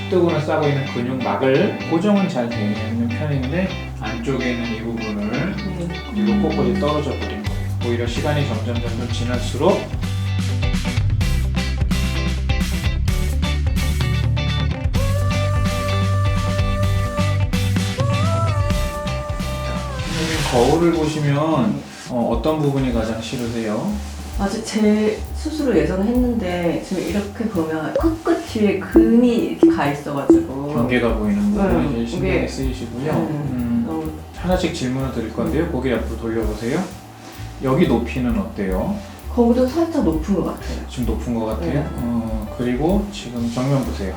축두근을 싸고 있는 근육막을 고정은 잘 되어 있는 편인데 안쪽에 있는 이 부분을 뒤로 꼿꼿이 떨어져 버린 거예요. 오히려 시간이 점점 지날수록 거울을 보시면 어떤 부분이 가장 싫으세요? 아직 제 스스로 예전에 했는데 지금 이렇게 보면 코끝이 금이 이렇게 가 있어가지고 경계가 보이는 부분이 제일 이게- 신경이 쓰이시고요. 너무 하나씩 질문을 드릴 건데요. 고개 옆으로 돌려보세요. 여기 높이는 어때요? 거기도 살짝 높은 것 같아요. 지금 높은 것 같아요. 네. 그리고 지금 정면 보세요.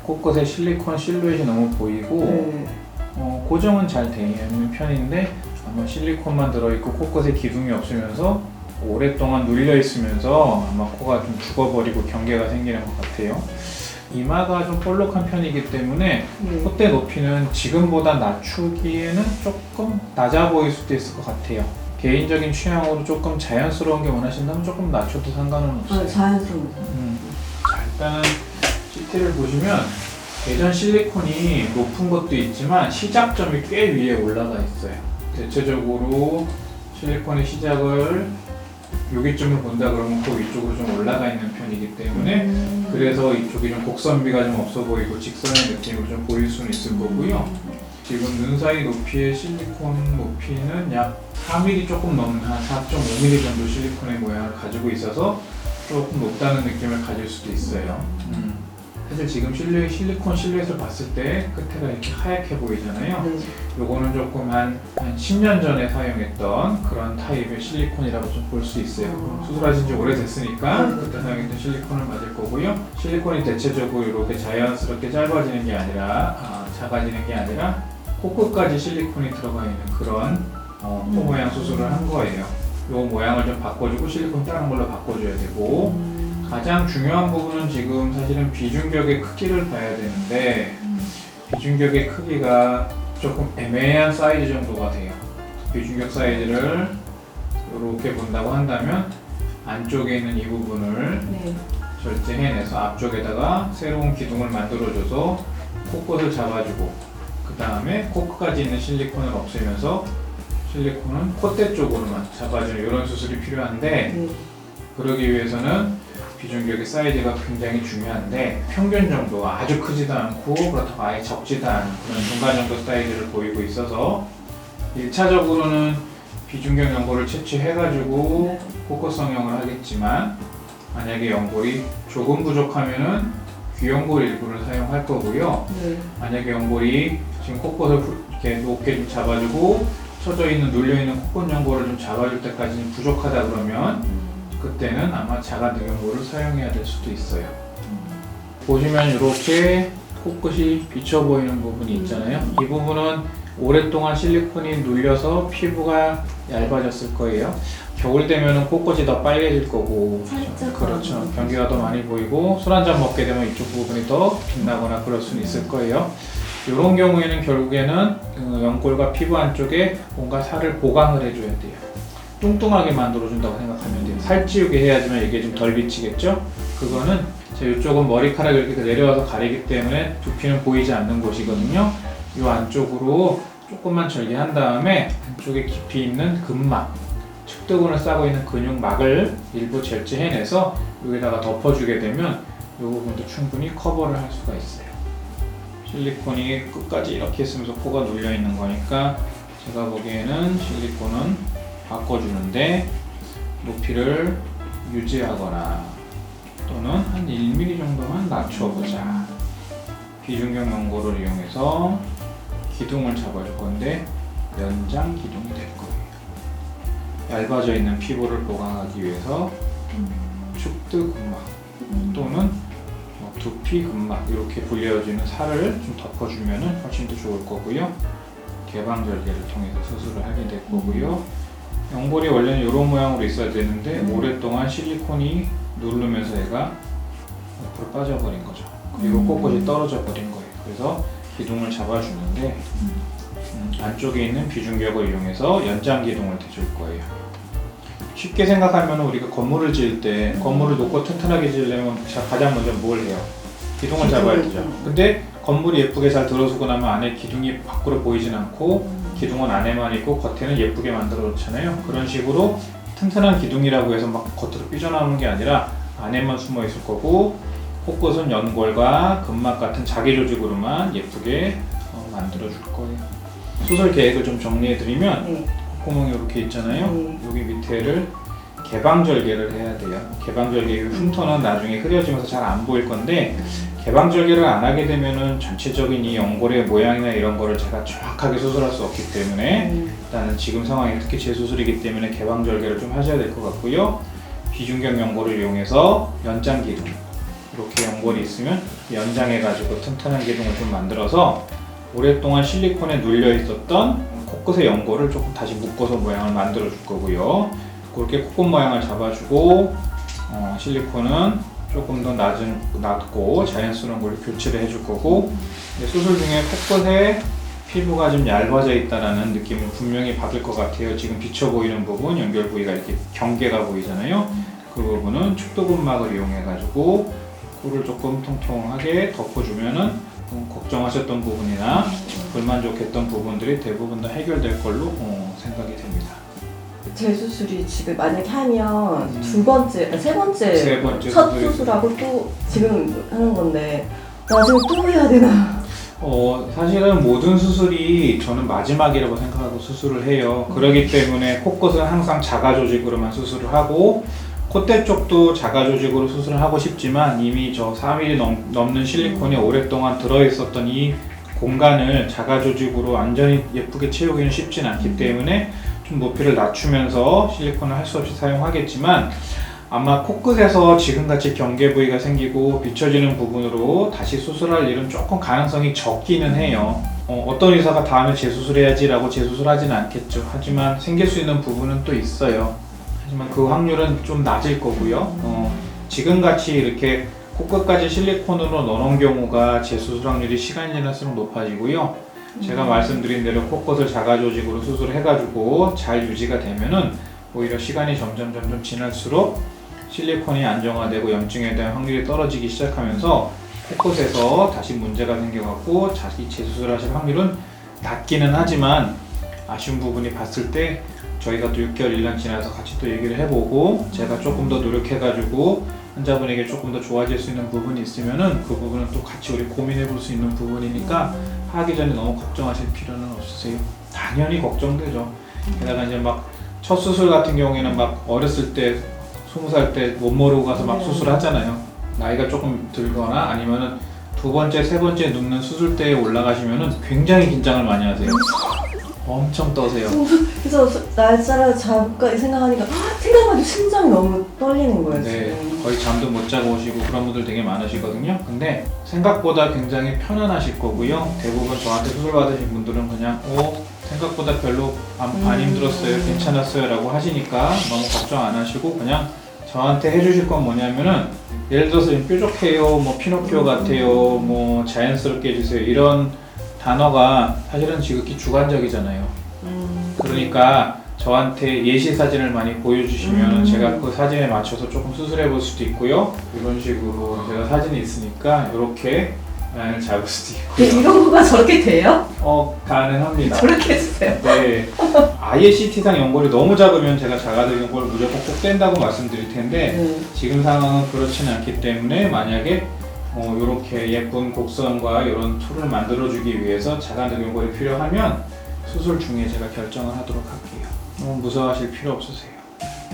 곳곳에 실리콘 실루엣이 너무 보이고 네. 고정은 잘 되어 있는 편인데 아마 실리콘만 들어있고 곳곳에 기둥이 없으면서 오랫동안 눌려 있으면서 아마 코가 좀 죽어버리고 경계가 생기는 것 같아요. 이마가 좀 볼록한 편이기 때문에 콧대 높이는 지금보다 낮추기에는 조금 낮아 보일 수도 있을 것 같아요. 개인적인 취향으로 조금 자연스러운 게 원하신다면 조금 낮춰도 상관은 없어요. 자연스러운. 자, 일단은 CT를 보시면 예전 실리콘이 높은 것도 있지만 시작점이 꽤 위에 올라가 있어요. 대체적으로 실리콘의 시작을 여기쯤을 본다 그러면 그 위쪽으로 좀 올라가 있는 편이기 때문에 그래서 이쪽이 좀 곡선비가 좀 없어 보이고 직선의 느낌으로 좀 보일 수는 있을 거고요. 지금 눈 사이 높이의 실리콘 높이는 약 4mm 조금 넘는 한 4.5mm 정도 실리콘의 모양을 가지고 있어서 조금 높다는 느낌을 가질 수도 있어요. 사실 지금 실리콘 실루엣을 봤을 때 끝에가 이렇게 하얗게 보이잖아요. 요거는 조금 한 10년 전에 사용했던 그런 타입의 실리콘이라고 좀 볼 수 있어요. 수술하신 지 오래됐으니까 그때 사용했던 실리콘을 맞을 거고요. 실리콘이 대체적으로 이렇게 자연스럽게 짧아지는 게 아니라 작아지는 게 아니라 코끝까지 실리콘이 들어가 있는 그런 코 모양 수술을 한 거예요. 요 모양을 좀 바꿔주고 실리콘 다른 걸로 바꿔줘야 되고 가장 중요한 부분은 지금 사실은 비중격의 크기를 봐야 되는데 비중격의 크기가 조금 애매한 사이즈 정도가 돼요. 비중격 사이즈를 이렇게 본다고 한다면 안쪽에 있는 이 부분을 절제해내서 앞쪽에다가 새로운 기둥을 만들어줘서 코끝을 잡아주고 그 다음에 코끝까지 있는 실리콘을 없애면서 실리콘은 콧대 쪽으로만 잡아주는 이런 수술이 필요한데 그러기 위해서는 비중격의 사이즈가 굉장히 중요한데 평균 정도 아주 크지도 않고 그렇다고 아예 적지도 않은 그런 중간 정도 사이즈를 보이고 있어서 1차적으로는 비중격 연골을 채취해가지고 코끝 성형을 하겠지만 만약에 연골이 조금 부족하면은 귀연골 일부를 사용할 거고요. 만약에 연골이 지금 코끝을 이렇게 높게 좀 잡아주고 쳐져 있는 눌려 있는 코끝 연골을 좀 잡아줄 때까지는 부족하다 그러면 그때는 아마 자가 능연골을 사용해야 될 수도 있어요. 보시면 이렇게 코끝이 비쳐 보이는 부분이 있잖아요. 이 부분은 오랫동안 실리콘이 눌려서 피부가 얇아졌을 거예요. 겨울 되면 코끝이 더 빨개질 거고 그렇죠. 경계가 더 많이 보이고 술 한잔 먹게 되면 이쪽 부분이 더 빛나거나 그럴 수는 있을 거예요. 이런 경우에는 결국에는 연골과 피부 안쪽에 뭔가 살을 보강을 해줘야 돼요. 뚱뚱하게 만들어준다고 생각하면 돼요. 살찌우게 해야지만 이게 좀 덜 비치겠죠? 그거는 이쪽은 머리카락이 이렇게 내려와서 가리기 때문에 두피는 보이지 않는 곳이거든요. 이 안쪽으로 조금만 절개한 다음에 안쪽에 깊이 있는 근막, 측두근을 싸고 있는 근육막을 일부 절제해내서 여기다가 덮어주게 되면 이 부분도 충분히 커버를 할 수가 있어요. 실리콘이 끝까지 이렇게 있으면서 코가 눌려 있는 거니까 제가 보기에는 실리콘은 바꿔주는데 높이를 유지하거나 또는 한 1mm 정도만 낮춰보자. 비중격 연골을 이용해서 기둥을 잡아줄 건데 연장 기둥이 될 거예요. 얇아져 있는 피부를 보강하기 위해서 축두 근막 또는 두피 근막 이렇게 불려지는 살을 좀 덮어주면 훨씬 더 좋을 거고요. 개방 절개를 통해서 수술을 하게 될 거고요. 연골이 원래는 이런 모양으로 있어야 되는데 오랫동안 실리콘이 누르면서 얘가 옆으로 빠져버린 거죠. 그리고 꼿꼿이 떨어져 버린 거예요. 그래서 기둥을 잡아주는데 안쪽에 있는 비중격을 이용해서 연장 기둥을 대줄 거예요. 쉽게 생각하면 우리가 건물을 지을 때 건물을 높고 튼튼하게 지으려면 가장 먼저 뭘 해요? 기둥을 잡아야 되죠. 근데 건물이 예쁘게 잘 들어서고 나면 안에 기둥이 밖으로 보이진 않고 기둥은 안에만 있고 겉에는 예쁘게 만들어 놓잖아요. 그런 식으로 튼튼한 기둥이라고 해서 막 겉으로 삐져나오는 게 아니라 안에만 숨어 있을 거고, 코끝은 연골과 근막 같은 자기 조직으로만 예쁘게 만들어 줄 거예요. 수술 계획을 좀 정리해 드리면 네. 콧구멍이 이렇게 있잖아요. 네. 여기 밑에를 개방절개를 해야 돼요. 개방절개 흉터는 나중에 흐려지면서 잘 안 보일 건데, 개방절개를 안 하게 되면은 전체적인 이 연골의 모양이나 이런 거를 제가 정확하게 수술할 수 없기 때문에 일단은 지금 상황이 특히 재수술이기 때문에 개방절개를 좀 하셔야 될 것 같고요. 비중격 연골을 이용해서 연장 기둥, 이렇게 연골이 있으면 연장해가지고 튼튼한 기둥을 좀 만들어서 오랫동안 실리콘에 눌려 있었던 코끝의 연골을 조금 다시 묶어서 모양을 만들어 줄 거고요. 그렇게 코끝 모양을 잡아주고, 실리콘은 조금 더 낮고 자연스러운 걸로 교체를 해줄 거고, 수술 중에 코끝에 피부가 좀 얇아져 있다라는 느낌을 분명히 받을 것 같아요. 지금 비쳐 보이는 부분, 연결 부위가 이렇게 경계가 보이잖아요. 그 부분은 축도근막을 이용해 가지고 코를 조금 통통하게 덮어주면은 걱정하셨던 부분이나 불만족했던 부분들이 대부분 다 해결될 걸로 생각이 됩니다. 재수술이 지금 만약에 하면 세 번째 첫 수술이- 수술하고 또 지금 하는 건데 나중에 또 해야 되나? 사실은 모든 수술이 저는 마지막이라고 생각하고 수술을 해요. 그렇기 때문에 코끝은 항상 자가 조직으로만 수술을 하고, 콧대 쪽도 자가 조직으로 수술을 하고 싶지만 이미 저 4mm 넘는 실리콘이 오랫동안 들어있었던 이 공간을 자가 조직으로 완전히 예쁘게 채우기는 쉽진 않기 때문에 좀 높이를 낮추면서 실리콘을 할 수 없이 사용하겠지만, 아마 코끝에서 지금같이 경계 부위가 생기고 비춰지는 부분으로 다시 수술할 일은 조금 가능성이 적기는 해요. 어떤 의사가 다음에 재수술해야지 라고 재수술하지는 않겠죠. 하지만 생길 수 있는 부분은 또 있어요. 하지만 그 확률은 좀 낮을 거고요. 지금같이 이렇게 코끝까지 실리콘으로 넣어놓은 경우가 재수술 확률이 시간이 지날수록 높아지고요. 제가 말씀드린 대로 코끝을 자가 조직으로 수술해가지고 잘 유지가 되면은 오히려 시간이 점점 지날수록 실리콘이 안정화되고 염증에 대한 확률이 떨어지기 시작하면서 코끝에서 다시 문제가 생겨갖고 자기 재수술하실 확률은 낮기는 하지만, 아쉬운 부분이 봤을 때 저희가 또 6개월 1년 지나서 같이 또 얘기를 해보고 제가 조금 더 노력해가지고 환자분에게 조금 더 좋아질 수 있는 부분이 있으면은 그 부분은 또 같이 우리 고민해 볼 수 있는 부분이니까 하기 전에 너무 걱정하실 필요는 없으세요. 당연히 걱정되죠. 게다가 이제 막 첫 수술 같은 경우에는 막 어렸을 때 20살 때 못 모르고 가서 막 수술하잖아요. 나이가 조금 들거나 아니면은 두 번째, 세 번째 눕는 수술대에 올라가시면은 굉장히 긴장을 많이 하세요. 엄청 떠세요. 그래서 날짜를 잡을까 생각하니까 생각만 해도 심장이 너무 떨리는 거예요. 네, 지금. 거의 잠도 못 자고 오시고 그런 분들 되게 많으시거든요. 근데 생각보다 굉장히 편안하실 거고요. 대부분 저한테 수술 받으신 분들은 그냥 생각보다 별로 안 힘들었어요, 괜찮았어요 라고 하시니까 너무 걱정 안 하시고 그냥 저한테 해주실 건 뭐냐면은, 예를 들어서 뾰족해요, 뭐 피노키오 같아요, 뭐 자연스럽게 해주세요, 이런 단어가 사실은 지극히 주관적이잖아요. 그러니까 저한테 예시 사진을 많이 보여주시면 제가 그 사진에 맞춰서 조금 수술해 볼 수도 있고요. 이런 식으로 제가 사진이 있으니까 이렇게 라인을 잡을 수도 있고요. 이런 거가 저렇게 돼요? 가능합니다. 저렇게 해주세요. 네. 아예 CT상 연골이 너무 작으면 제가 자가적 연골을 무조건 꼭 뗀다고 말씀드릴 텐데, 지금 상황은 그렇지는 않기 때문에 만약에 이렇게 예쁜 곡선과 이런 툴을 만들어주기 위해서 자가적 연골이 필요하면 수술 중에 제가 결정을 하도록 할게요. 너무 무서워하실 필요 없으세요.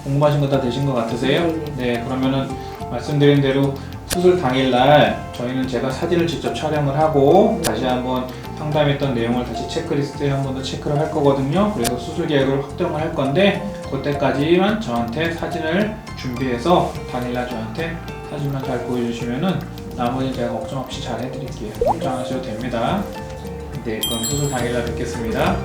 공부하신 거 다 되신 것 같으세요? 네, 그러면은 말씀드린 대로 수술 당일날 저희는 제가 사진을 직접 촬영을 하고 다시 한번 상담했던 내용을 다시 체크리스트에 한 번 더 체크를 할 거거든요. 그래서 수술 계획을 확정을 할 건데, 그때까지만 저한테 사진을 준비해서 당일날 저한테 사진만 잘 보여주시면은 나머지는 제가 걱정 없이 잘 해드릴게요. 걱정하셔도 됩니다. 네, 그럼 수술 당일날 뵙겠습니다.